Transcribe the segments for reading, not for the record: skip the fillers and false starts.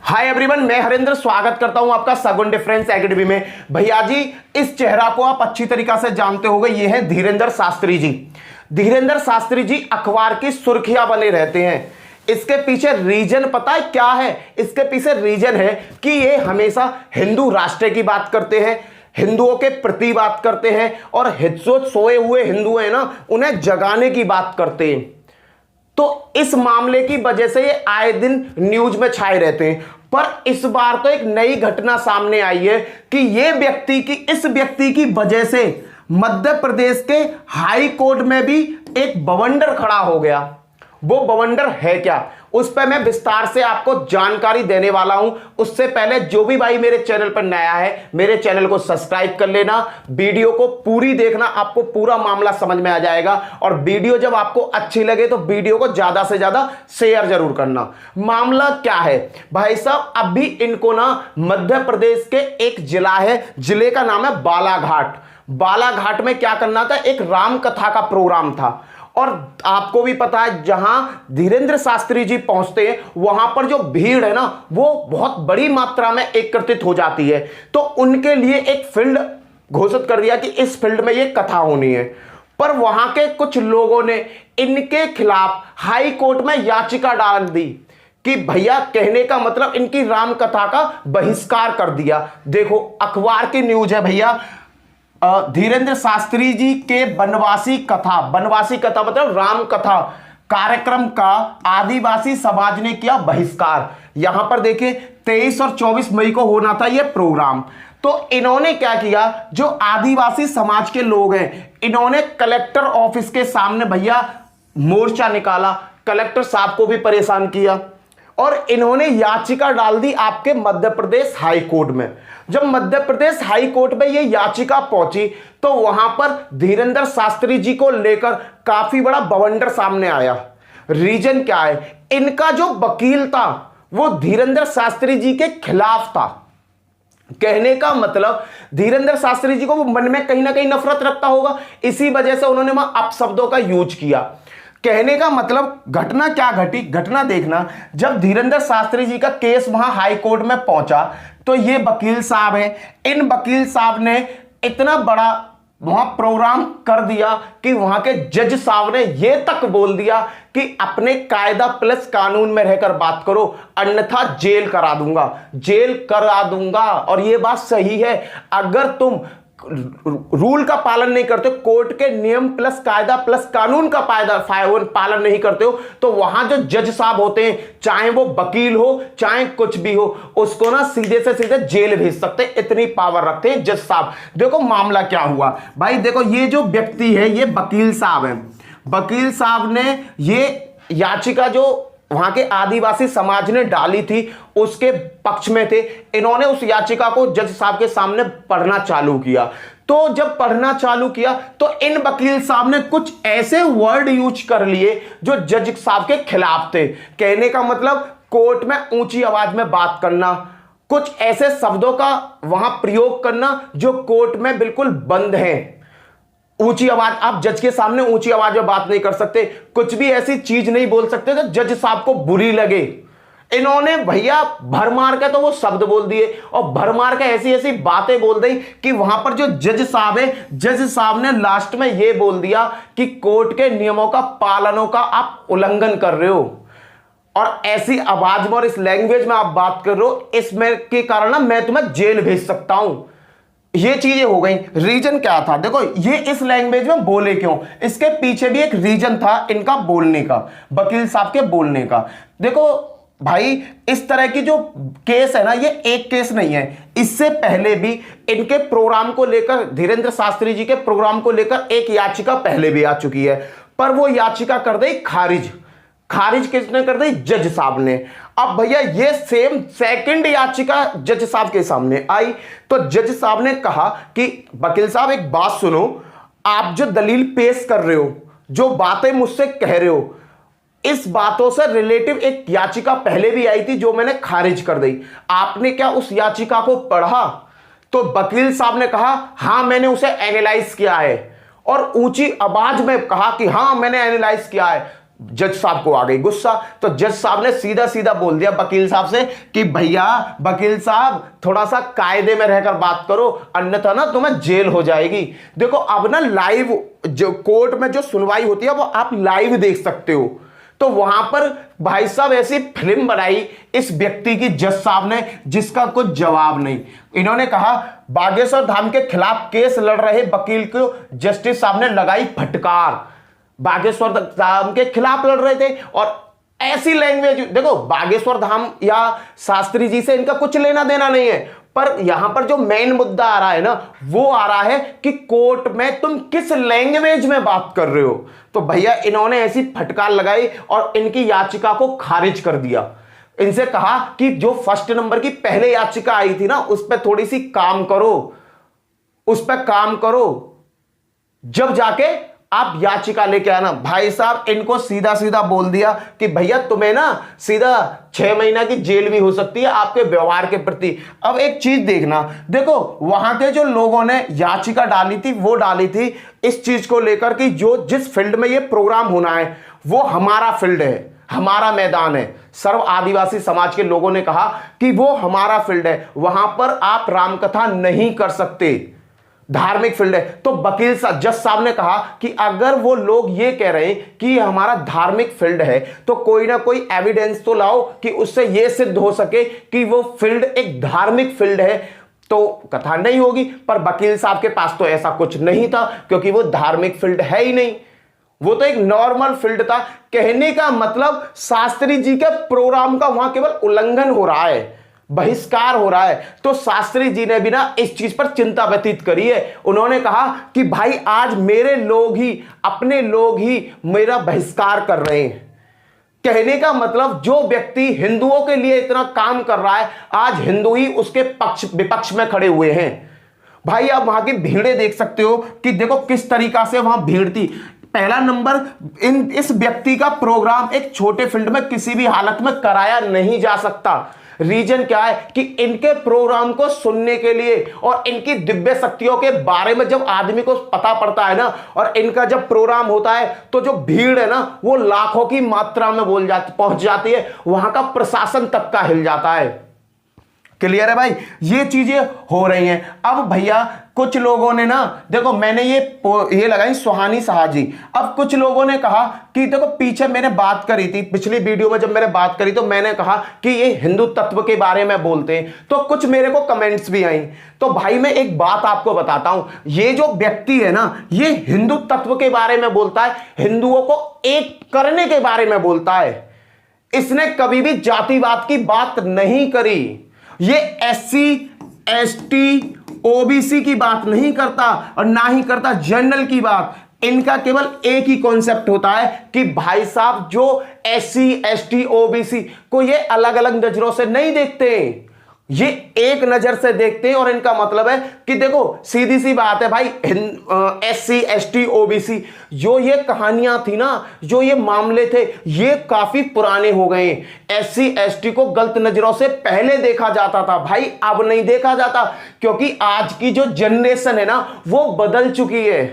Hi everyone, मैं हरेंद्र स्वागत करता हूं आपका सगुन डिफरेंस एकेडमी में। भैया जी, इस चेहरा को आप अच्छी तरीका से जानते होंगे, ये है धीरेंद्र शास्त्री जी। धीरेंद्र शास्त्री जी अखबार की सुर्खियां बने रहते हैं। इसके पीछे रीजन पता है क्या है? इसके पीछे रीजन है कि ये हमेशा हिंदू राष्ट्र की बात करते हैं, हिंदुओं के प्रति बात करते हैं और जो सोए हुए हिंदू हैं ना, उन्हें जगाने की बात करते हैं। तो इस मामले की वजह से ये आए दिन न्यूज में छाए रहते हैं। पर इस बार तो एक नई घटना सामने आई है कि इस व्यक्ति की वजह से मध्य प्रदेश के हाई कोर्ट में भी एक बवंडर खड़ा हो गया। वो बवंडर है क्या, उस पर मैं विस्तार से आपको जानकारी देने वाला हूं। उससे पहले जो भी भाई मेरे चैनल पर नया है, मेरे चैनल को सब्सक्राइब कर लेना, वीडियो को पूरी देखना, आपको पूरा मामला समझ में आ जाएगा। और वीडियो जब आपको अच्छी लगे तो वीडियो को ज्यादा से ज्यादा शेयर जरूर करना। मामला क्या है भाई साहब, अभी इनको ना मध्य प्रदेश के एक जिला है, जिले का नाम है बालाघाट। बालाघाट में क्या करना था, एक राम कथा का प्रोग्राम था। और आपको भी पता है, जहां धीरेंद्र शास्त्री जी पहुंचते हैं वहां पर जो भीड़ है ना, वो बहुत बड़ी मात्रा में एकत्रित हो जाती है। तो उनके लिए एक फील्ड घोषित कर दिया कि इस फील्ड में ये कथा होनी है। पर वहां के कुछ लोगों ने इनके खिलाफ हाई कोर्ट में याचिका डाल दी कि भैया, कहने का मतलब इनकी राम कथा का बहिष्कार कर दिया। देखो, अखबार की न्यूज है भैया, धीरेंद्र शास्त्री जी के बनवासी कथा मतलब राम कथा कार्यक्रम का आदिवासी समाज ने किया बहिष्कार। यहां पर देखिए 23 और 24 मई को होना था यह प्रोग्राम। तो इन्होंने क्या किया, जो आदिवासी समाज के लोग हैं, इन्होंने कलेक्टर ऑफिस के सामने भैया मोर्चा निकाला, कलेक्टर साहब को भी परेशान किया और इन्होंने याचिका डाल दी आपके मध्य प्रदेश हाई कोर्ट में। जब मध्य प्रदेश हाई कोर्ट में ये याचिका पहुंची तो वहां पर धीरेंद्र शास्त्री जी को लेकर काफी बड़ा बवंडर सामने आया। रीजन क्या है, इनका जो वकील था वो धीरेंद्र शास्त्री जी के खिलाफ था। कहने का मतलब धीरेंद्र शास्त्री जी को वो मन में कहीं ना कहीं नफरत रखता होगा, इसी वजह से उन्होंने वहां अपशब्दों का यूज किया। कहने का मतलब घटना क्या घटी, घटना देखना। जब धीरेंद्र शास्त्री जी का केस वहां हाई कोर्ट में पहुंचा तो ये वकील साहब हैं, इन वकील साहब ने इतना बड़ा वहां प्रोग्राम कर दिया कि वहां के जज साहब ने यह तक बोल दिया कि अपने कायदा प्लस कानून में रहकर बात करो, अन्यथा जेल करा दूंगा। और यह बात सही है, अगर तुम रूल का पालन नहीं करते, कोर्ट के नियम प्लस कायदा प्लस कानून का पालन नहीं करते हो, तो वहां जो जज साहब होते हैं, चाहे वो वकील हो चाहे कुछ भी हो, उसको ना सीधे से सीधे जेल भेज सकते हैं, इतनी पावर रखते हैं जज साहब। देखो मामला क्या हुआ भाई, देखो ये जो व्यक्ति है ये वकील साहब है। वकील साहब ने ये याचिका जो वहां के आदिवासी समाज ने डाली थी उसके पक्ष में थे। इन्होंने उस याचिका को जज साहब के सामने पढ़ना चालू किया। तो जब पढ़ना चालू किया तो इन वकील साहब ने कुछ ऐसे वर्ड यूज कर लिए जो जज साहब के खिलाफ थे। कहने का मतलब कोर्ट में ऊंची आवाज में बात करना, कुछ ऐसे शब्दों का वहां प्रयोग करना जो कोर्ट में बिल्कुल बंद है। ऊंची आवाज, आप जज के सामने ऊंची आवाज में बात नहीं कर सकते, कुछ भी ऐसी चीज नहीं बोल सकते जो जज साहब को बुरी लगे। इन्होंने भैया भरमार के तो वो शब्द बोल दिए और भरमार के ऐसी ऐसी बातें बोल दी कि वहां पर जो जज साहब है, जज साहब ने लास्ट में ये बोल दिया कि कोर्ट के नियमों का पालनों का आप उल्लंघन कर रहे हो और ऐसी आवाज में और इस लैंग्वेज में आप बात कर रहे हो, इसमें के कारण ना मैं तुम्हें जेल भेज सकता हूं। ये चीजें हो गई। रीजन क्या था, देखो ये इस लैंग्वेज में बोले क्यों, इसके पीछे भी एक रीजन था इनका बोलने का, वकील साहब के बोलने का। देखो भाई, इस तरह की जो केस है ना, ये एक केस नहीं है, इससे पहले भी इनके प्रोग्राम को लेकर, धीरेंद्र शास्त्री जी के प्रोग्राम को लेकर एक याचिका पहले भी आ चुकी है, पर वो याचिका कर दी खारिज किसने कर दी, जज साहब ने। अब भैया ये सेम सेकंड याचिका जज साहब के सामने आई तो जज साहब ने कहा कि वकील साहब एक बात सुनो, आप जो दलील पेश कर रहे हो, जो बातें मुझसे कह रहे हो, इस बातों से रिलेटिव एक याचिका पहले भी आई थी जो मैंने खारिज कर दी। आपने क्या उस याचिका को पढ़ा? तो वकील साहब ने कहा हां मैंने उसे एनालाइज किया है और ऊंची आवाज में कहा कि हां मैंने एनालाइज किया है। जज साहब को आ गई गुस्सा, तो जज साहब ने सीधा सीधा बोल दिया वकील साहब से कि भैया वकील साहब थोड़ा सा कायदे में रहकर बात करो, अन्यथा ना तुम्हें जेल हो जाएगी। देखो अब ना लाइव जो कोर्ट में जो सुनवाई होती है वो आप लाइव देख सकते हो। तो वहां पर भाई साहब ऐसी फिल्म बनाई इस व्यक्ति की जज साहब ने जिसका कुछ जवाब नहीं। इन्होंने कहा बागेश्वर धाम के खिलाफ केस लड़ रहे वकील को जस्टिस साहब ने लगाई फटकार। बागेश्वर धाम के खिलाफ लड़ रहे थे और ऐसी लैंग्वेज, देखो बागेश्वर धाम या शास्त्री जी से इनका कुछ लेना देना नहीं है, पर यहां पर जो मेन मुद्दा आ रहा है ना वो आ रहा है कि कोर्ट में तुम किस लैंग्वेज में बात कर रहे हो। तो भैया इन्होंने ऐसी फटकार लगाई और इनकी याचिका को खारिज कर दिया। इनसे कहा कि जो फर्स्ट नंबर की पहले याचिका आई थी ना उस पर थोड़ी सी काम करो, उस पर काम करो, जब जाके आप याचिका लेके आना। भाई साहब इनको सीधा सीधा बोल दिया कि भैया तुम्हें ना सीधा 6 महीना की जेल भी हो सकती है आपके व्यवहार के प्रति। अब एक चीज देखना, देखो वहां के जो लोगों ने याचिका डाली थी वो डाली थी इस चीज को लेकर कि जो जिस फील्ड में ये प्रोग्राम होना है वो हमारा फील्ड है, हमारा मैदान है। सर्व आदिवासी समाज के लोगों ने कहा कि वो हमारा फील्ड है, वहां पर आप रामकथा नहीं कर सकते, धार्मिक फील्ड है। तो वकील साहब जज साहब ने कहा कि अगर वो लोग ये कह रहे हैं कि हमारा धार्मिक फील्ड है तो कोई ना कोई एविडेंस तो लाओ कि उससे ये सिद्ध हो सके कि वो फील्ड एक धार्मिक फील्ड है, तो कथा नहीं होगी। पर वकील साहब के पास तो ऐसा कुछ नहीं था क्योंकि वो धार्मिक फील्ड है ही नहीं, वो तो एक नॉर्मल फील्ड था। कहने का मतलब शास्त्री जी के प्रोग्राम का वहां केवल उल्लंघन हो रहा है, बहिष्कार हो रहा है। तो शास्त्री जी ने भी ना इस चीज पर चिंता व्यतीत करी है। उन्होंने कहा कि भाई आज मेरे लोग ही, अपने लोग ही मेरा बहिष्कार कर रहे हैं। कहने का मतलब जो व्यक्ति हिंदुओं के लिए इतना काम कर रहा है आज हिंदू ही उसके पक्ष विपक्ष में खड़े हुए हैं। भाई आप वहां की भीड़ें देख सकते हो कि देखो किस तरीका से वहां भीड़ थी। पहला नंबर इस व्यक्ति का प्रोग्राम एक छोटे फील्ड में किसी भी हालत में कराया नहीं जा सकता। रीजन क्या है कि इनके प्रोग्राम को सुनने के लिए और इनकी दिव्य शक्तियों के बारे में जब आदमी को पता पड़ता है ना और इनका जब प्रोग्राम होता है तो जो भीड़ है ना वो लाखों की मात्रा में पहुंच जाती है, वहां का प्रशासन तक का हिल जाता है। क्लियर है भाई, ये चीजें हो रही हैं। अब भैया कुछ लोगों ने ना देखो मैंने ये लगाई सुहानी शाह जी। अब कुछ लोगों ने कहा कि देखो पीछे मैंने बात करी थी पिछली वीडियो में, जब मैंने बात करी तो मैंने कहा कि ये हिंदू तत्व के बारे में बोलते हैं, तो कुछ मेरे को कमेंट्स भी आई। तो भाई मैं एक बात आपको बताता हूं, ये जो व्यक्ति है ना ये हिंदू तत्व के बारे में बोलता है, हिंदुओं को एक करने के बारे में बोलता है। इसने कभी भी जातिवाद की बात नहीं करी। ये एससी एसटी ओबीसी की बात नहीं करता और ना ही करता जनरल की बात। इनका केवल एक ही कॉन्सेप्ट होता है कि भाई साहब जो एससी एसटी ओबीसी को ये अलग अलग नजरों से नहीं देखते, ये एक नजर से देखते हैं। और इनका मतलब है कि देखो सीधी सी बात है भाई, एससी एसटी ओबीसी जो ये कहानियां थी ना, जो ये मामले थे, ये काफी पुराने हो गए। एससी एसटी को गलत नजरों से पहले देखा जाता था भाई, अब नहीं देखा जाता क्योंकि आज की जो जनरेशन है ना वो बदल चुकी है।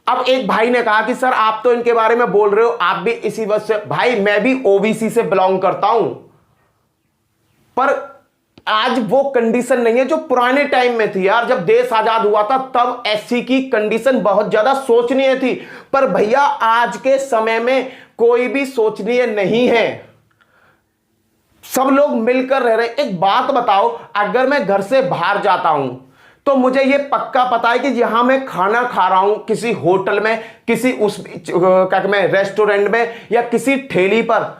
अब एक भाई ने कहा कि सर आप तो इनके बारे में बोल रहे हो, आप भी इसी वजह से। भाई मैं भी ओबीसी से बिलोंग करता हूं, पर आज वो कंडीशन नहीं है जो पुराने टाइम में थी यार। जब देश आजाद हुआ था तब एससी की कंडीशन बहुत ज्यादा सोचनीय थी, पर भैया आज के समय में कोई भी सोचनीय नहीं है, सब लोग मिलकर रह रहे। एक बात बताओ, अगर मैं घर से बाहर जाता हूं तो मुझे ये पक्का पता है कि यहां मैं खाना खा रहा हूं किसी होटल में, किसी उस क्या मैं रेस्टोरेंट में या किसी ठेली पर,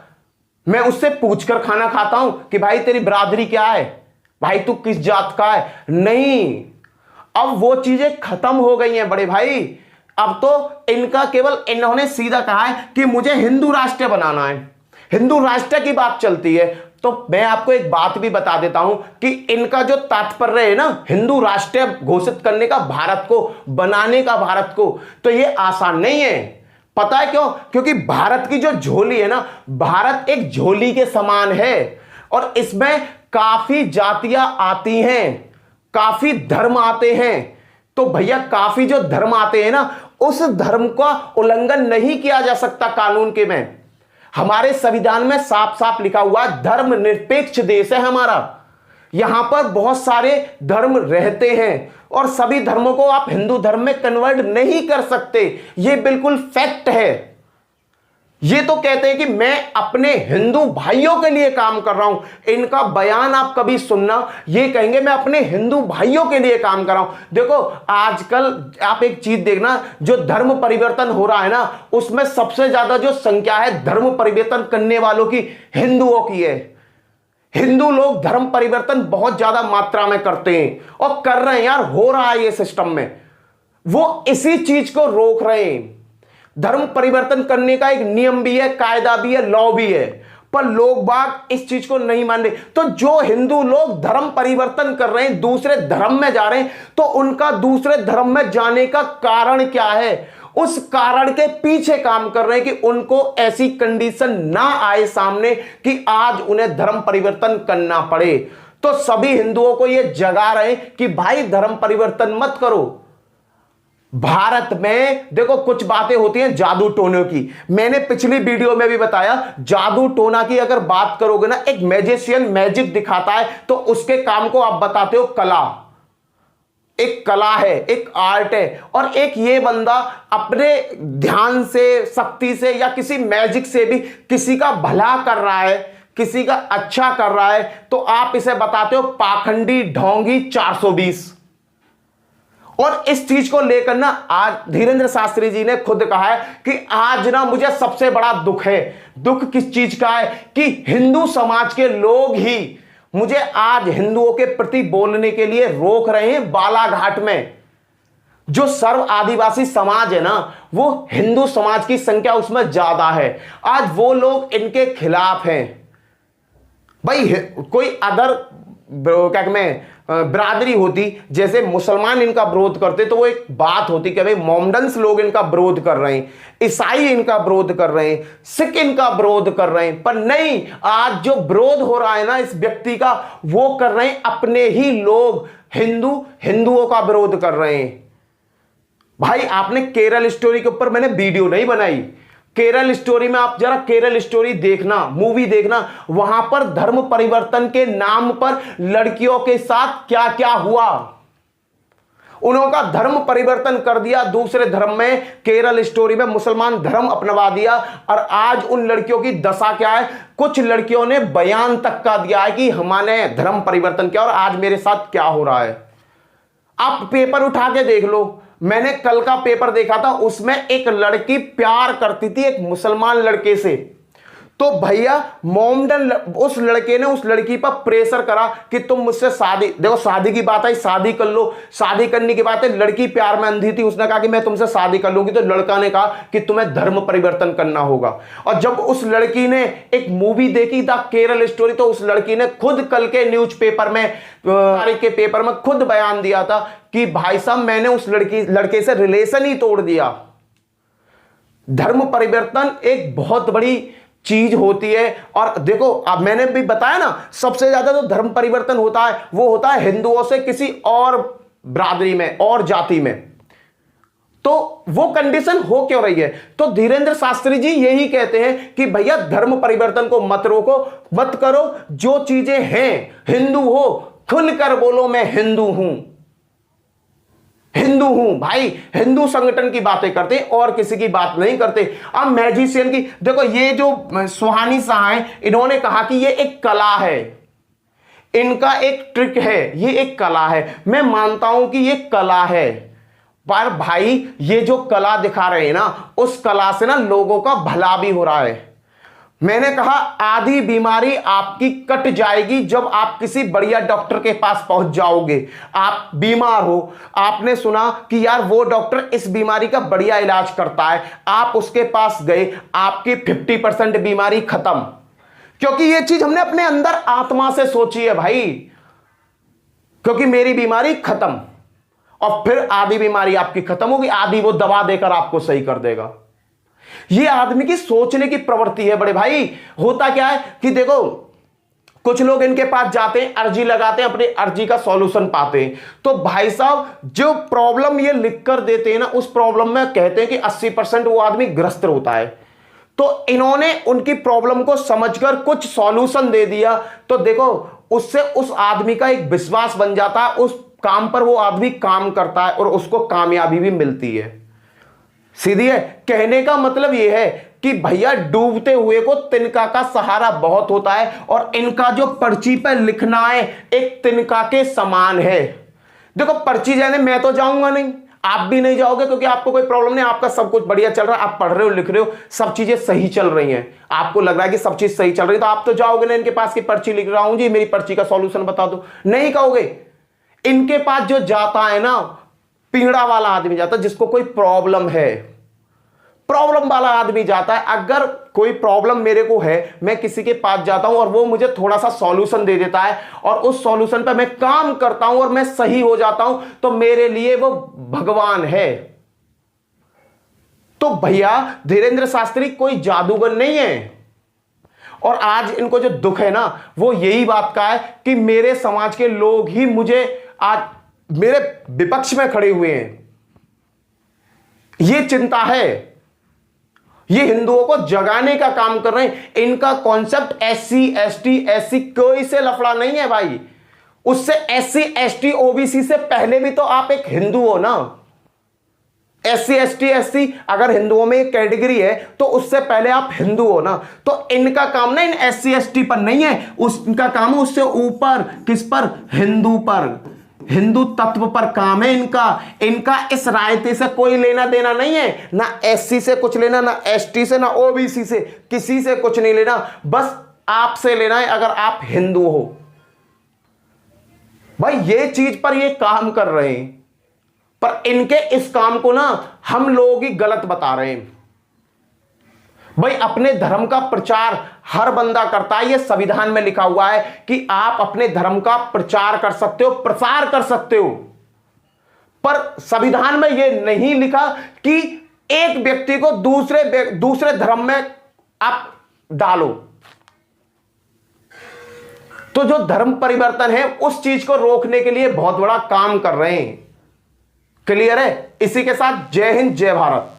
मैं उससे पूछकर खाना खाता हूं कि भाई तेरी बरादरी क्या है, भाई तू किस जात का है? नहीं, अब वो चीजें खत्म हो गई हैं बड़े भाई। अब तो इनका केवल इन्होंने सीधा कहा है कि मुझे हिंदू राष्ट्र बनाना है, हिंदू राष्ट्र की बात चलती है। तो मैं आपको एक बात भी बता देता हूं कि इनका जो तात्पर्य है ना हिंदू राष्ट्र घोषित करने का, भारत को बनाने का, भारत को, तो ये आसान नहीं है। पता है क्यों? क्योंकि भारत की जो झोली है ना, भारत एक झोली के समान है और इसमें काफी जातियां आती हैं, काफी धर्म आते हैं। तो भैया काफी जो धर्म आते हैं ना उस धर्म का उल्लंघन नहीं किया जा सकता कानून के में। हमारे संविधान में साफ साफ लिखा हुआ है, धर्मनिरपेक्ष देश है हमारा। यहां पर बहुत सारे धर्म रहते हैं और सभी धर्मों को आप हिंदू धर्म में कन्वर्ट नहीं कर सकते, यह बिल्कुल फैक्ट है। ये तो कहते हैं कि मैं अपने हिंदू भाइयों के लिए काम कर रहा हूं। इनका बयान आप कभी सुनना, ये कहेंगे मैं अपने हिंदू भाइयों के लिए काम कर रहा हूं। देखो आजकल आप एक चीज देखना, जो धर्म परिवर्तन हो रहा है ना, उसमें सबसे ज्यादा जो संख्या है धर्म परिवर्तन करने वालों की हिंदुओं की है। हिंदू लोग धर्म परिवर्तन बहुत ज्यादा मात्रा में करते हैं और कर रहे हैं यार, हो रहा है ये सिस्टम में। वो इसी चीज को रोक रहे हैं। धर्म परिवर्तन करने का एक नियम भी है, कायदा भी है, लॉ भी है, पर लोग बाग इस चीज को नहीं मान रहे। तो जो हिंदू लोग धर्म परिवर्तन कर रहे हैं, दूसरे धर्म में जा रहे हैं, तो उनका दूसरे धर्म में जाने का कारण क्या है? उस कारण के पीछे काम कर रहे हैं कि उनको ऐसी कंडीशन ना आए सामने कि आज उन्हें धर्म परिवर्तन करना पड़े। तो सभी हिंदुओं को यह जगा रहे हैं कि भाई धर्म परिवर्तन मत करो। भारत में देखो कुछ बातें होती हैं जादू टोने की। मैंने पिछली वीडियो में भी बताया, जादू टोना की अगर बात करोगे ना, एक मैजिशियन मैजिक दिखाता है तो उसके काम को आप बताते हो कला। एक कला है, एक आर्ट है। और एक ये बंदा अपने ध्यान से, शक्ति से या किसी मैजिक से भी किसी का भला कर रहा है, किसी का अच्छा कर रहा है, तो आप इसे बताते हो पाखंडी, ढोंगी, 420। और इस चीज को लेकर ना आज धीरेंद्र शास्त्री जी ने खुद कहा है कि आज ना मुझे सबसे बड़ा दुख है। दुख किस चीज का है? कि हिंदू समाज के लोग ही मुझे आज हिंदुओं के प्रति बोलने के लिए रोक रहे हैं। बालाघाट में जो सर्व आदिवासी समाज है ना, वो हिंदू समाज की संख्या उसमें ज्यादा है। आज वो लोग इनके खिलाफ हैं। भाई कोई अदर क्या मैं बिरादरी होती, जैसे मुसलमान इनका विरोध करते तो वो एक बात होती कि भाई मोमडन्स लोग इनका विरोध कर रहे हैं, ईसाई इनका विरोध कर रहे हैं, सिख इनका विरोध कर रहे हैं। पर नहीं, आज जो विरोध हो रहा है ना इस व्यक्ति का, वो कर रहे हैं अपने ही लोग। हिंदुओं का विरोध कर रहे हैं। भाई आपने केरल स्टोरी के ऊपर मैंने वीडियो नहीं बनाई, केरल स्टोरी में आप जरा केरल स्टोरी देखना, मूवी देखना। वहां पर धर्म परिवर्तन के नाम पर लड़कियों के साथ क्या क्या हुआ। उन्होंने धर्म परिवर्तन कर दिया दूसरे धर्म में, केरल स्टोरी में मुसलमान धर्म अपनवा दिया। और आज उन लड़कियों की दशा क्या है? कुछ लड़कियों ने बयान तक का दिया है कि हमने धर्म परिवर्तन किया और आज मेरे साथ क्या हो रहा है। आप पेपर उठा के देख लो। मैंने कल का पेपर देखा था, उसमें एक लड़की प्यार करती थी एक मुसलमान लड़के से, तो भैया मोमडन उस लड़के ने उस लड़की पर प्रेशर करा कि तुम मुझसे शादी, देखो शादी की बात आई, शादी कर लो। शादी करने की बात है, लड़की प्यार में अंधी थी, उसने कहा कि मैं तुमसे शादी कर लूंगी। तो लड़का ने कहा कि तुम्हें धर्म परिवर्तन करना होगा। और जब उस लड़की ने एक मूवी देखी था केरल स्टोरी, तो उस लड़की ने खुद कल के न्यूज़पेपर में, तारीख के पेपर में खुद बयान दिया था कि भाई साहब मैंने उस लड़के से रिलेशन ही तोड़ दिया। धर्म परिवर्तन एक बहुत बड़ी चीज होती है। और देखो अब मैंने भी बताया ना, सबसे ज्यादा जो धर्म परिवर्तन होता है वो होता है हिंदुओं से किसी और बिरादरी में और जाति में। तो वो कंडीशन हो क्यों रही है? तो धीरेंद्र शास्त्री जी यही कहते हैं कि भैया धर्म परिवर्तन को मत रोको, मत करो। जो चीजें हैं, हिंदू हो खुलकर बोलो मैं हिंदू हूं, हिंदू हूं। भाई हिंदू संगठन की बातें करते और किसी की बात नहीं करते। अब मैजिशियन की देखो, ये जो सुहानी शाह है, इन्होंने कहा कि ये एक कला है, इनका एक ट्रिक है, ये एक कला है। मैं मानता हूं कि ये कला है, पर भाई ये जो कला दिखा रहे हैं ना, उस कला से ना लोगों का भला भी हो रहा है। मैंने कहा आधी बीमारी आपकी कट जाएगी जब आप किसी बढ़िया डॉक्टर के पास पहुंच जाओगे। आप बीमार हो, आपने सुना कि यार वो डॉक्टर इस बीमारी का बढ़िया इलाज करता है, आप उसके पास गए, आपकी 50% बीमारी खत्म। क्योंकि ये चीज हमने अपने अंदर आत्मा से सोची है भाई, क्योंकि मेरी बीमारी खत्म। और फिर आधी बीमारी आपकी खत्म होगी, आधी वो दवा देकर आपको सही कर देगा। ये आदमी की सोचने की प्रवृत्ति है बड़े भाई। होता क्या है कि देखो कुछ लोग इनके पास जाते हैं, अर्जी लगाते हैं, अपनी अर्जी का सॉल्यूशन पाते हैं। तो भाई साहब जो प्रॉब्लम ये लिख कर देते हैं ना, उस प्रॉब्लम में कहते हैं कि 80% वो आदमी ग्रस्त होता है। तो इन्होंने उनकी प्रॉब्लम को समझकर कुछ सॉल्यूशन दे दिया, तो देखो उससे उस आदमी का एक विश्वास बन जाता है, उस काम पर वो आदमी काम करता है और उसको कामयाबी भी मिलती है। सीधी है। कहने का मतलब यह है कि भैया डूबते हुए को तिनका का सहारा बहुत होता है, और इनका जो पर्ची पर लिखना है एक तिनका के समान है। देखो पर्ची जाने मैं तो जाऊंगा नहीं, आप भी नहीं जाओगे, क्योंकि आपको कोई प्रॉब्लम नहीं, आपका सब कुछ बढ़िया चल रहा है, आप पढ़ रहे हो, लिख रहे हो, सब चीजें सही चल रही हैं, आपको लग रहा है कि सब चीज सही चल रही है, तो आप तो जाओगे ना इनके पास की पर्ची लिख रहा हूं जी, मेरी पर्ची का सॉल्यूशन बता दो, नहीं कहोगे। इनके पास जो जाता है ना, पीड़ा वाला आदमी जाता है, जिसको कोई प्रॉब्लम है, प्रॉब्लम वाला आदमी जाता है। अगर कोई प्रॉब्लम मेरे को है, मैं किसी के पास जाता हूं और वो मुझे थोड़ा सा सॉल्यूशन दे देता है, और उस सॉल्यूशन पे मैं काम करता हूं और मैं सही हो जाता हूं, तो मेरे लिए वो भगवान है। तो भैया धीरेंद्र शास्त्री कोई जादूगर नहीं है। और आज इनको जो दुख है ना, वो यही बात का है कि मेरे समाज के लोग ही मुझे आज मेरे विपक्ष में खड़े हुए हैं, ये चिंता है। ये हिंदुओं को जगाने का काम कर रहे हैं। इनका कॉन्सेप्ट एससी एसटी एससी कोई से लफड़ा नहीं है भाई। उससे एससी एसटी ओबीसी से पहले भी तो आप एक हिंदू हो ना। एससी एसटी एससी अगर हिंदुओं में एक कैटेगरी है, तो उससे पहले आप हिंदू हो ना। तो इनका काम ना इन एससी एसटी पर नहीं है, उनका काम है उससे ऊपर किस पर, हिंदू पर, हिंदू तत्व पर काम है इनका। इनका इस रायते से कोई लेना देना नहीं है, ना एससी से कुछ लेना, ना एसटी से, ना ओबीसी से, किसी से कुछ नहीं लेना, बस आपसे लेना है अगर आप हिंदू हो। भाई ये चीज पर ये काम कर रहे हैं, पर इनके इस काम को ना हम लोग ही गलत बता रहे हैं। भाई अपने धर्म का प्रचार हर बंदा करता है, ये संविधान में लिखा हुआ है कि आप अपने धर्म का प्रचार कर सकते हो, प्रसार कर सकते हो, पर संविधान में यह नहीं लिखा कि एक व्यक्ति को दूसरे धर्म में आप डालो। तो जो धर्म परिवर्तन है उस चीज को रोकने के लिए बहुत बड़ा काम कर रहे हैं। क्लियर है। इसी के साथ जय हिंद जय भारत।